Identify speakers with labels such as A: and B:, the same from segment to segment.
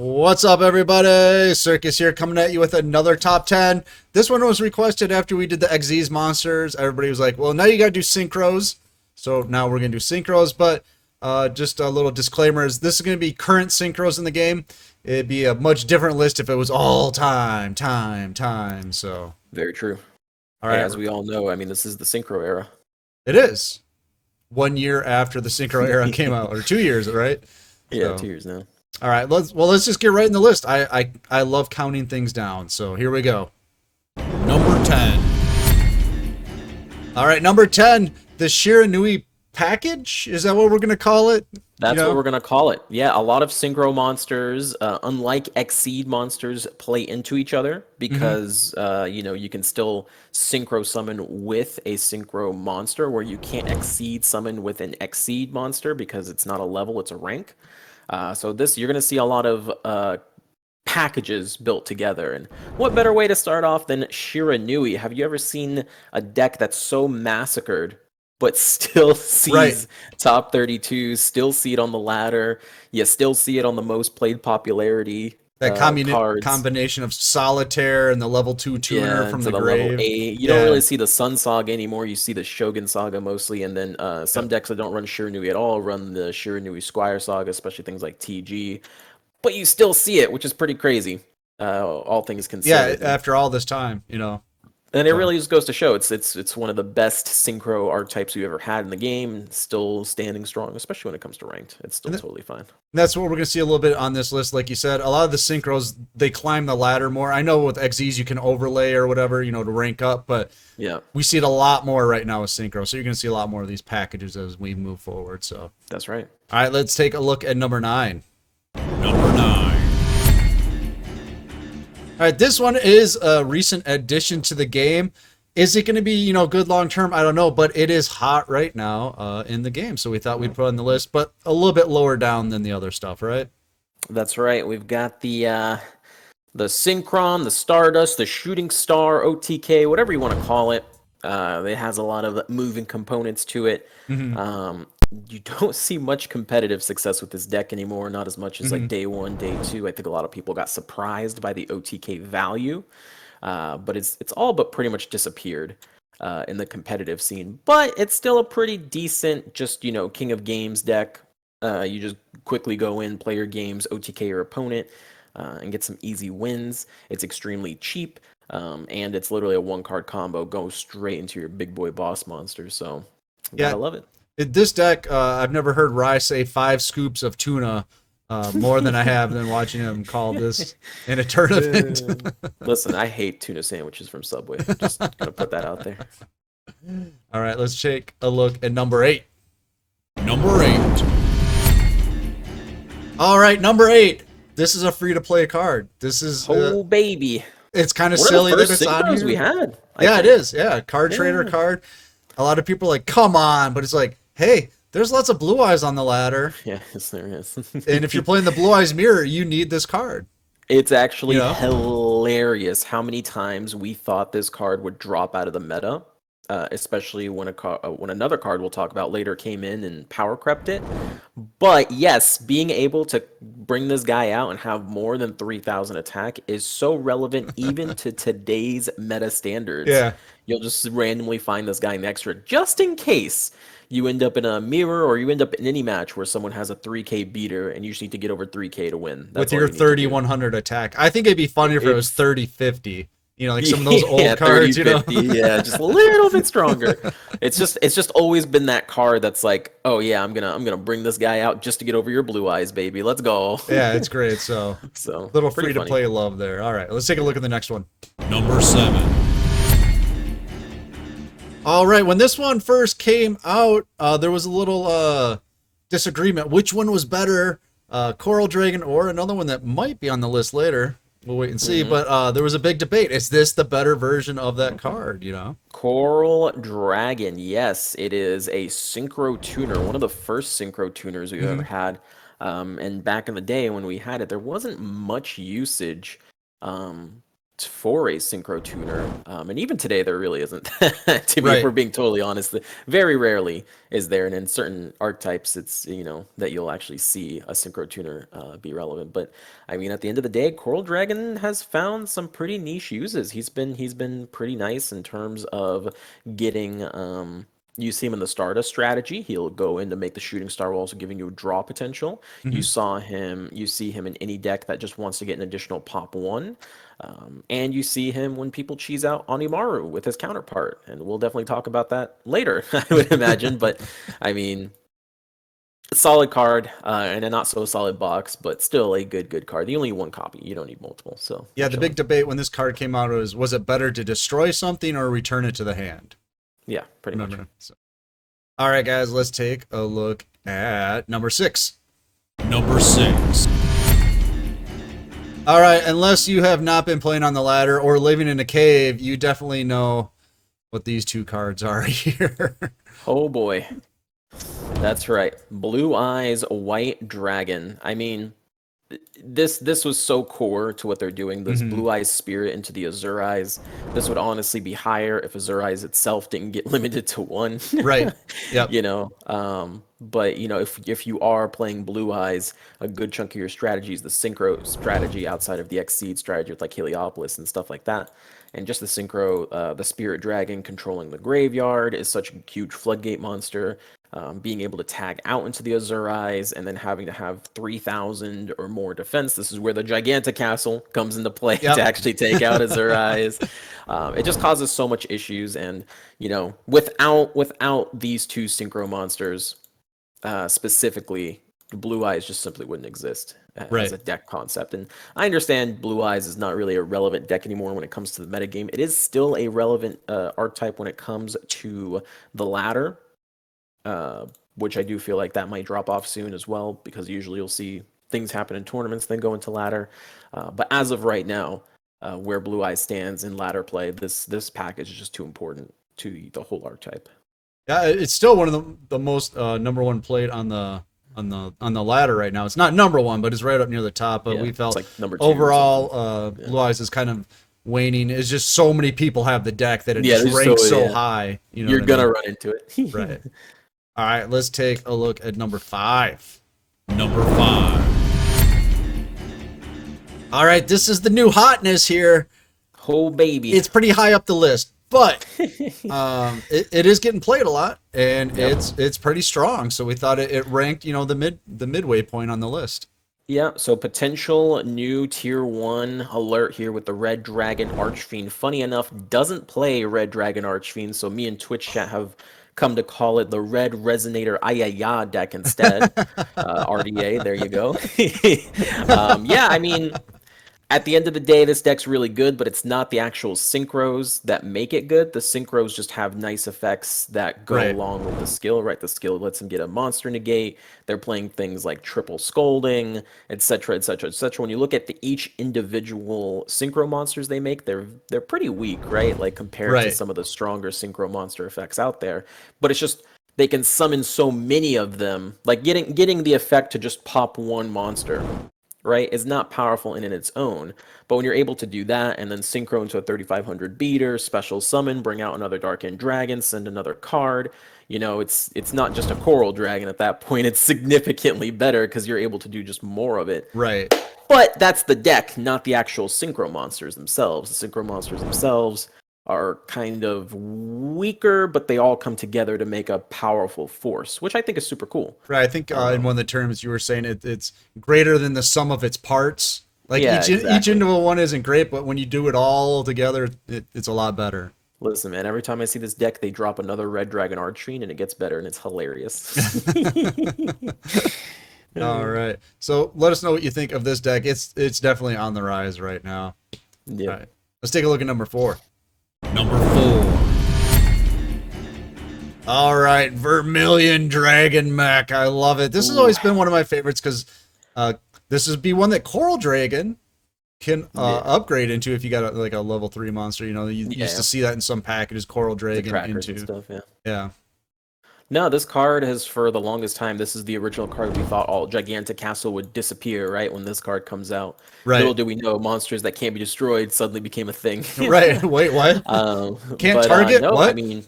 A: What's up, everybody? Circus here, coming at you with another top 10. This one was requested after we did the XZ's monsters. Everybody was like, well, now you gotta do synchros. So now we're gonna do synchros, but just a little disclaimer is this is gonna be current synchros in the game. It'd be a much different list if it was all time. So,
B: Very true.
A: all right.
B: And as we all know, I mean, this is the synchro era.
A: It is 1 year after the synchro era came out, or 2 years, right?
B: Yeah,
A: So,
B: 2 years now.
A: all right, let's just get right in the list. I love counting things down. So here we go.
C: Number 10.
A: All right, number 10, the Shiranui package. Is that what we're gonna call it?
B: That's what we're going to call it. Yeah, a lot of synchro monsters, unlike Exceed monsters, play into each other because, you can still synchro summon with a synchro monster where you can't Exceed summon with an Exceed monster because it's not a level, it's a rank. So you're going to see a lot of packages built together. And what better way to start off than Shiranui? Have you ever seen a deck that's so massacred but still sees top 32, still see it on the ladder, you still see it on the most played popularity
A: That
B: cards.
A: combination of solitaire and the level 2 tuner from
B: to
A: the
B: level
A: grave.
B: 8. You don't really see the Sun Saga anymore. You see the Shogun Saga mostly, and then some decks that don't run Shiranui at all run the Shiranui Squire Saga, especially things like TG. But you still see it, which is pretty crazy, all things considered.
A: Yeah, after all this time,
B: And it really just goes to show it's one of the best synchro archetypes we've ever had in the game. Still standing strong, especially when it comes to ranked. It's still totally fine.
A: That's what we're going to see a little bit on this list. Like you said, a lot of the synchros, they climb the ladder more. I know with XZs you can overlay or whatever, to rank up, but
B: yeah,
A: we see it a lot more right now with synchro. So you're going to see a lot more of these packages as we move forward. So
B: that's right.
A: All right, let's take a look at number 9.
C: Number 9.
A: All right, this one is a recent addition to the game. Is it going to be, good long term? I don't know, but it is hot right now in the game. So we thought we'd put it on the list, but a little bit lower down than the other stuff, right?
B: That's right. We've got the Synchron, the Stardust, the Shooting Star, OTK, whatever you want to call it. It has a lot of moving components to it. You don't see much competitive success with this deck anymore, not as much as like day 1, day 2. I think a lot of people got surprised by the OTK value, but it's all but pretty much disappeared in the competitive scene. But it's still a pretty decent, just King of Games deck. You just quickly go in, play your games, OTK your opponent, and get some easy wins. It's extremely cheap, and it's literally a 1-card combo, go straight into your big boy boss monster. So
A: yeah,
B: I love it.
A: This deck, I've never heard Rye say 5 scoops of tuna more than I have than watching him call this in a tournament.
C: Listen, I hate tuna sandwiches from Subway. Just gonna put that out there.
A: All right, let's take a look at number 8.
C: Number 8.
A: All right, number 8. This is a free-to-play card. This is
B: baby.
A: It's kind of silly that it's on here.
B: We had.
A: Yeah, it is. Yeah, card trader card. A lot of people are like, come on, but it's like, hey, there's lots of blue eyes on the ladder.
C: Yes, there is.
A: And if you're playing the blue eyes mirror, you need this card.
B: It's actually hilarious how many times we thought this card would drop out of the meta, especially when another card we'll talk about later came in and power crept it. But yes, being able to bring this guy out and have more than 3,000 attack is so relevant even to today's meta standards.
A: Yeah.
B: You'll just randomly find this guy next to it, just in case you end up in a mirror or you end up in any match where someone has a 3K beater and you just need to get over 3K to win.
A: That's with your 3,100 attack. I think it'd be funnier if it was 30-50. Like some of those old cards,
B: 50, yeah, just a little bit stronger. It's just always been that card that's like, oh yeah, I'm gonna bring this guy out just to get over your blue eyes, baby. Let's go.
A: Yeah, it's great. So little free to play love there. All right, let's take a look at the next one.
C: Number 7.
A: All right, when this one first came out, there was a little disagreement. Which one was better, Coral Dragon or another one that might be on the list later? We'll wait and see. But there was a big debate. Is this the better version of that card,
B: Coral Dragon, yes. It is a synchro tuner, one of the first synchro tuners we've ever had. And back in the day when we had it, there wasn't much usage for a synchro tuner, and even today there really isn't. To be, if
A: Right.
B: we're being totally honest, very rarely is there, and in certain archetypes, it's that you'll actually see a synchro tuner be relevant. But I mean, at the end of the day, Coral Dragon has found some pretty niche uses. He's been pretty nice in terms of getting. You see him in the Stardust strategy. He'll go in to make the shooting star while also giving you draw potential. You see him in any deck that just wants to get an additional pop one. And you see him when people cheese out Onimaru with his counterpart. And we'll definitely talk about that later, I would imagine. But I mean, solid card and a not so solid box, but still a good card. You only need one copy. You don't need multiple. So
A: Yeah, the big debate when this card came out was it better to destroy something or return it to the hand?
B: Yeah, pretty much.
A: So. All right, guys, let's take a look at number 6.
D: Number 6.
A: All right, unless you have not been playing on the ladder or living in a cave, you definitely know what these two cards are here.
B: Oh boy. That's right. Blue Eyes White Dragon. I mean, this was so core to what they're doing. This Blue Eyes Spirit into the Azure Eyes. This would honestly be higher if Azure Eyes itself didn't get limited to 1.
A: Right. Yep.
B: But if you are playing Blue Eyes, a good chunk of your strategy is the synchro strategy outside of the Exceed strategy with like Heliopolis and stuff like that. And just the synchro, the Spirit Dragon controlling the graveyard is such a huge floodgate monster. Being able to tag out into the Azure Eyes and then having to have 3,000 or more defense. This is where the Gigantic Castle comes into play to actually take out Azure Eyes. It just causes so much issues. And, without these two synchro monsters, specifically, Blue Eyes just simply wouldn't exist as a deck concept. And I understand Blue Eyes is not really a relevant deck anymore when it comes to the metagame. It is still a relevant archetype when it comes to the ladder. Which I do feel like that might drop off soon as well, because usually you'll see things happen in tournaments, then go into ladder. But as of right now, where Blue Eyes stands in ladder play, this package is just too important to the whole archetype.
A: Yeah, it's still one of the most number one played on the ladder right now. It's not number one, but it's right up near the top. But we felt
B: like number 2
A: overall, Blue Eyes is kind of waning. It's just so many people have the deck that it just ranks so high.
B: You're gonna run into it.
A: Right. All right, let's take a look at number 5.
D: Number 5.
A: All right, this is the new hotness here.
B: Oh, baby.
A: It's pretty high up the list, but it is getting played a lot, and it's pretty strong. So we thought it ranked, the midway point on the list.
B: Yeah, so potential new tier 1 alert here with the Red Dragon Archfiend. Funny enough, doesn't play Red Dragon Archfiend, so me and Twitch chat have come to call it the Red Resonator Ayaya deck instead. RDA, there you go. Yeah, I mean, at the end of the day, this deck's really good, but it's not the actual synchros that make it good. The synchros just have nice effects that go along with the skill, right? The skill lets them get a monster negate. They're playing things like triple scolding, etc., etc., etc. When you look at each individual synchro monsters they make, they're pretty weak, right? Like compared to some of the stronger synchro monster effects out there. But it's just they can summon so many of them. Like getting the effect to just pop one monster, right, is not powerful in its own. But when you're able to do that and then synchro into a 3500 beater, special summon, bring out another Dark-End Dragon, send another card, it's not just a Coral Dragon at that point. It's significantly better because you're able to do just more of it.
A: Right.
B: But that's the deck, not the actual synchro monsters themselves. The synchro monsters themselves are kind of weaker, but they all come together to make a powerful force, which I think is super cool.
A: Right. I think in one of the terms you were saying it's greater than the sum of its parts. Like each individual one isn't great, but when you do it all together, it's a lot better.
B: Listen, man, every time I see this deck, they drop another Red Dragon Archfiend and it gets better and it's hilarious.
A: All right. So let us know what you think of this deck. It's definitely on the rise right now.
B: Yeah.
A: All right. Let's take a look at number 4.
D: Number 4.
A: All right, Vermillion Dragon Mech. I love it. This has always been one of my favorites because this would be one that Coral Dragon can upgrade into if you got a level 3 monster. You used to see that in some packages, Coral Dragon
B: the
A: into
B: and stuff,
A: yeah.
B: No, this card has, for the longest time, this is the original card we thought all Gigantic Castle would disappear, right, when this card comes out. Little
A: Right.
B: did we know monsters that can't be destroyed suddenly became a thing.
A: Right. Wait, what? Can't
B: But
A: target?
B: no, I
A: What?
B: mean,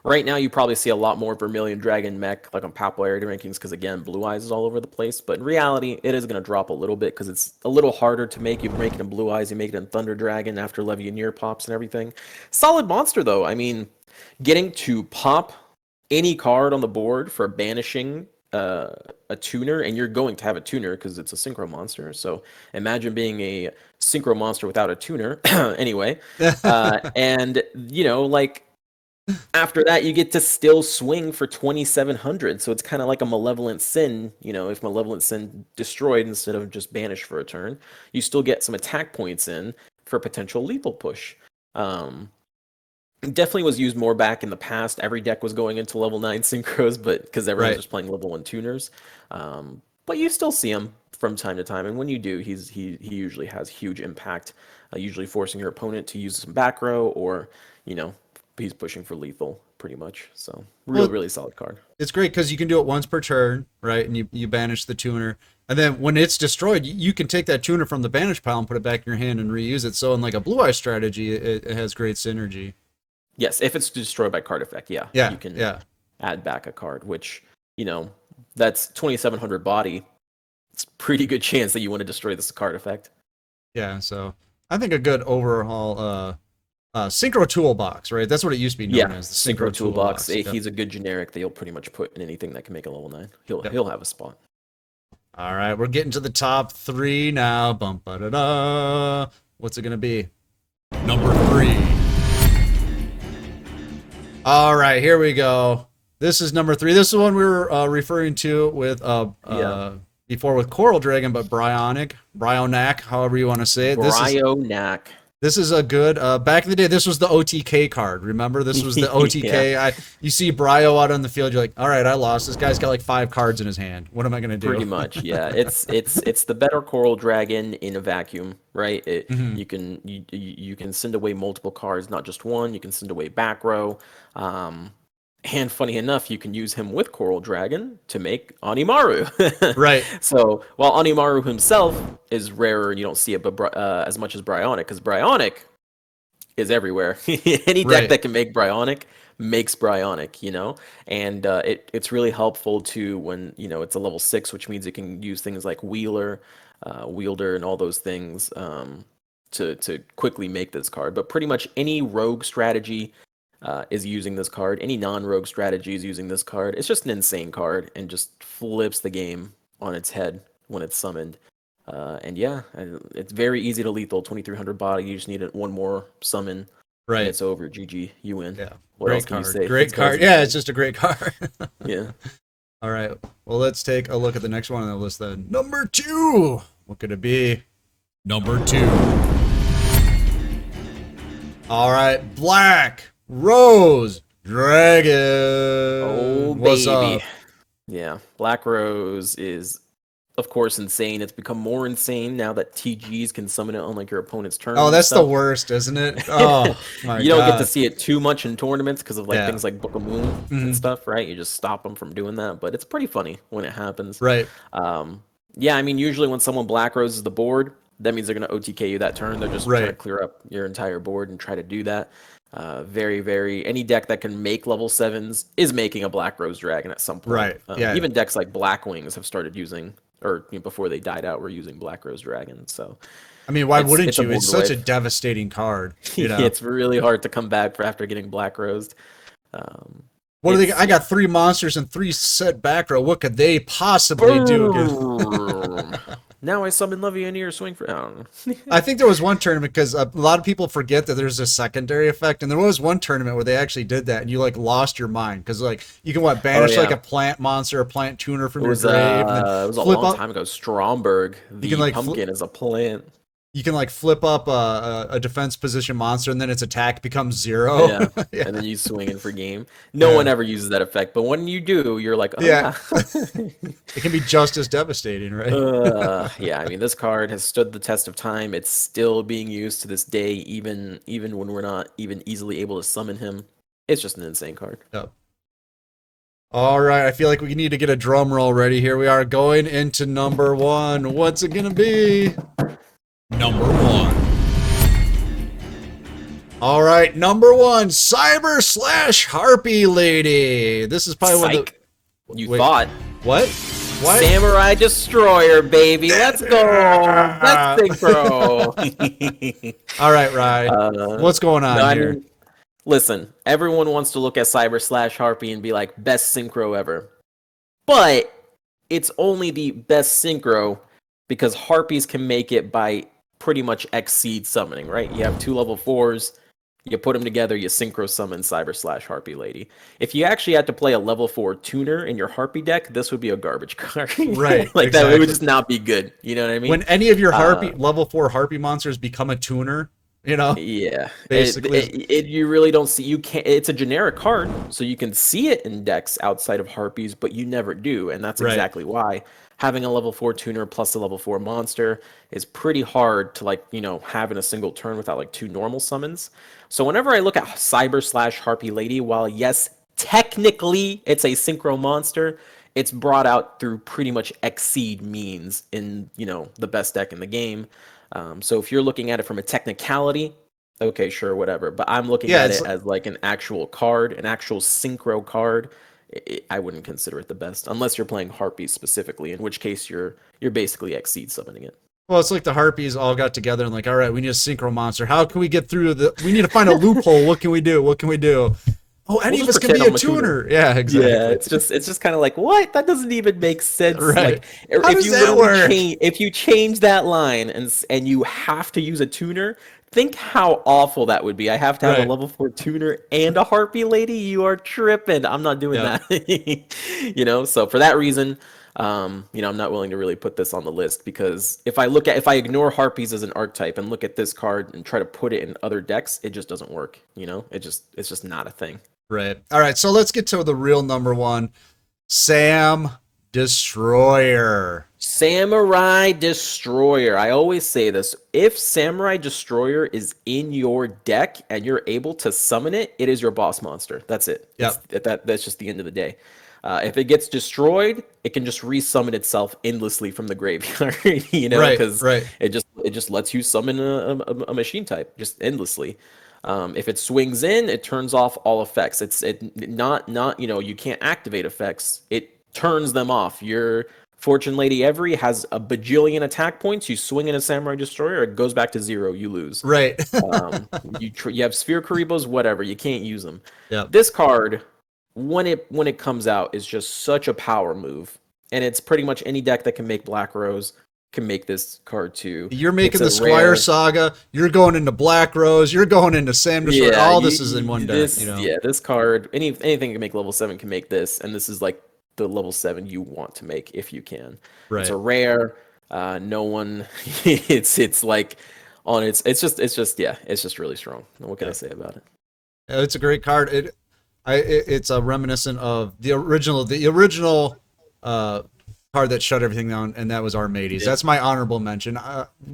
B: right now you probably see a lot more Vermilion Dragon mech, like on popularity rankings, because again, Blue Eyes is all over the place. But in reality, it is going to drop a little bit because it's a little harder to make. You make it in Blue Eyes, you make it in Thunder Dragon after Levianeer pops and everything. Solid monster, though. I mean, getting to pop any card on the board for banishing a tuner, and you're going to have a tuner because it's a synchro monster. So imagine being a synchro monster without a tuner. Anyway, and you know, like after that, you get to still swing for 2,700. So it's kind of like a Malevolent Sin. You know, if Malevolent Sin destroyed instead of just banished for a turn, you still get some attack points in for potential lethal push. Definitely was used more back in the past. Every deck was going into level 9 synchros, but because everyone was just playing level 1 tuners. But you still see him from time to time, and when you do, he usually has huge impact, usually forcing your opponent to use some back row, or you know, he's pushing for lethal pretty much. So really solid card.
A: It's great because you can do it once per turn, right? And you banish the tuner. And then when it's destroyed, you can take that tuner from the banish pile and put it back in your hand and reuse it. So in like a Blue Eye strategy, it has great synergy.
B: Yes, if it's destroyed by card effect, yeah. You can add back a card, which, you know, that's 2,700 body. It's a pretty good chance that you want to destroy this card effect.
A: Yeah, so I think a good overhaul Synchro Toolbox, right? That's what it used to be known as. The
B: Synchro Toolbox.
A: Yep.
B: He's a good generic that you'll pretty much put in anything that can make a level 9. He'll have a spot.
A: All right, we're getting to the top 3 now. Bum, ba-da-da. What's it going to be?
D: Number 3.
A: All right, here we go. This is number 3. This is one we were referring to with before with Coral Dragon, but Bryonac, however you want to say it.
B: Bryonac.
A: This is a good back in the day. This was the OTK card. Remember, this was the OTK. You see Bryo out on the field. You're like, all right, I lost. This guy's got like 5 cards in his hand. What am I gonna do?
B: Pretty much, yeah. It's the better Coral Dragon in a vacuum, right? You can send away multiple cards, not just one. You can send away back row. And funny enough, you can use him with Coral Dragon to make Animaru.
A: Right.
B: So while Animaru himself is rarer and you don't see it, but as much as Bryonac, because Bryonac is everywhere. Any deck that can make Bryonac makes Bryonac, you know? And it's really helpful to when, you know, it's a level 6, which means it can use things like Wielder, and all those things to quickly make this card. But pretty much any rogue strategy is using this card. Any non-rogue strategy is using this card. It's just an insane card and just flips the game on its head when it's summoned. And yeah, it's very easy to lethal. 2,300 body. You just need one more summon.
A: Right.
B: And it's over. GG. You win.
A: Yeah.
B: What else can you say?
A: Great card. Yeah, it's just a great card.
B: Yeah.
A: All right. Well, let's take a look at the next one on the list then. Number 2. What could it be?
D: Number 2.
A: All right. Black Rose Dragon.
B: Oh,
A: What's
B: baby.
A: up?
B: Yeah. Black Rose is, of course, insane. It's become more insane now that TGs can summon it on like your opponent's turn.
A: Oh, that's the worst, isn't it? Oh, my
B: You don't
A: God.
B: get to see it too much in tournaments because of like things like Book of Moon and stuff, right? You just stop them from doing that, but it's pretty funny when it happens.
A: Right.
B: Yeah, I mean, usually when someone Black Roses the board, that means they're going to OTK you that turn. They're just trying to clear up your entire board and try to do that. Any deck that can make level 7s is making a Black Rose Dragon at some point.
A: Right.
B: Even decks like Black Wings have started using, or before they died out, were using Black Rose Dragon. So,
A: I mean, why wouldn't you? It's such a
B: life.
A: devastating card. You know?
B: It's really hard to come back after getting Black Rosed.
A: What do they? I got 3 monsters and 3 set back row. What could they possibly do?
B: Now I summon Levianeer swing for. I don't know.
A: I think there was one tournament because a lot of people forget that there's a secondary effect, and there was one tournament where they actually did that, and you like lost your mind because like you can banish like a plant monster, a plant tuner from your grave.
B: It was a long time ago. Stromberg, the pumpkin, is a plant.
A: You can like flip up a defense position monster, and then its attack becomes 0.
B: Yeah. And then you swing in for game. No one ever uses that effect, but when you do, you're like, oh, yeah.
A: It can be just as devastating, right?
B: Yeah, I mean, this card has stood the test of time. It's still being used to this day, even when we're not even easily able to summon him. It's just an insane card.
A: Yep. All right, I feel like we need to get a drum roll ready. Here we are going into number 1. What's it gonna be?
D: Number 1.
A: All right, number 1, Cyber/Harpie Lady. This is probably one of the...
B: You
A: Wait,
B: thought.
A: What? What?
B: Samurai Destroyer, baby. Let's go. Let's synchro.
A: All right, Rye. What's going on
B: no, I
A: here?
B: mean, listen, everyone wants to look at Cyber/Harpie and be like, best synchro ever. But it's only the best synchro because Harpies can make it by pretty much exceed summoning, right? You have 2 level 4s. You put them together, you synchro summon Cyber/Harpie Lady. If you actually had to play a level 4 tuner in your Harpie deck, this would be a garbage card.
A: Right,
B: like
A: exactly.
B: that, it would just not be good. You know what I mean?
A: When any of your Harpie level 4 Harpie monsters become a tuner, you know?
B: Yeah.
A: Basically.
B: You really don't see, you can't, it's a generic card, so you can see it in decks outside of Harpies, but you never do, and that's exactly why. Having a level 4 tuner plus a level 4 monster is pretty hard to, like, you know, have in a single turn without like 2 normal summons. So whenever I look at Cyber/Harpie Lady, while yes, technically it's a synchro monster, it's brought out through pretty much exceed means in, you know, the best deck in the game. So if you're looking at it from a technicality, okay, sure, whatever. But I'm looking at it as like an actual card, an actual synchro card. I wouldn't consider it the best unless you're playing Harpies specifically, in which case you're basically exceed summoning it.
A: Well, it's like the Harpies all got together and like, all right, we need a synchro monster. How can we get through we need to find a loophole. What can we do? What can we do? Oh, any of us can be a tuner. Yeah, exactly.
B: Yeah, it's just kind of like, what? That doesn't even make sense.
A: Right.
B: Like,
A: How does that work?
B: If you change that line and you have to use a tuner, think how awful that would be. I have to have a level 4 tuner and a Harpie Lady. You are tripping. I'm not doing that. You know, so for that reason, you know, I'm not willing to really put this on the list because if I ignore Harpies as an archetype and look at this card and try to put it in other decks, it just doesn't work. You know, it's just not a thing.
A: Right. All right. So let's get to the real number 1, Sam Destroyer.
B: Samurai Destroyer. I always say this. If Samurai Destroyer is in your deck and you're able to summon it, it is your boss monster. That's it.
A: Yep.
B: That's just the end of the day. If it gets destroyed, it can just resummon itself endlessly from the graveyard, you know, because it just lets you summon a machine type just endlessly. If it swings in, it turns off all effects. Not you know, you can't activate effects. It turns them off. Your Fortune Lady Every has a bajillion attack points. You swing in a Samurai Destroyer, it goes back to 0. You lose.
A: Right.
B: You have Sphere Karibos, whatever. You can't use them.
A: Yeah.
B: This card, when it comes out, is just such a power move, and it's pretty much any deck that can make Black Rose can make this card too.
A: You're making the Squire Saga. You're going into Black Rose. You're going into Sam Destroyer.
B: Yeah,
A: all this is in one deck. You know?
B: Yeah, this card, anything can make level 7 can make this, and this is like the level 7 you want to make if you can.
A: Right.
B: It's a rare. No one. it's like on it's just really strong. What can I say about it?
A: It's a great card. It's a reminiscent of the original card that shut everything down, and that was Armades. Yeah. That's my honorable mention.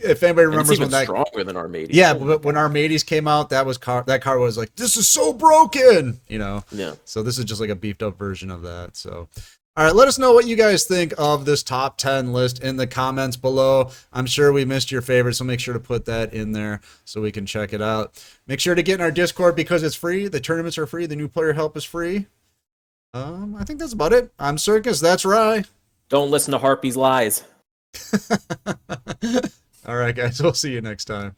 A: If anybody remembers when that
B: stronger than Armades.
A: Yeah, but when Armades came out, that card was like, this is so broken, you know.
B: Yeah.
A: So this is just like a beefed up version of that. So, all right, let us know what you guys think of this top 10 list in the comments below. I'm sure we missed your favorite, so make sure to put that in there so we can check it out. Make sure to get in our Discord because it's free. The tournaments are free. The new player help is free. I think that's about it. I'm Circus. That's Rye.
B: Don't listen to Harpie's lies.
A: All right, guys. We'll see you next time.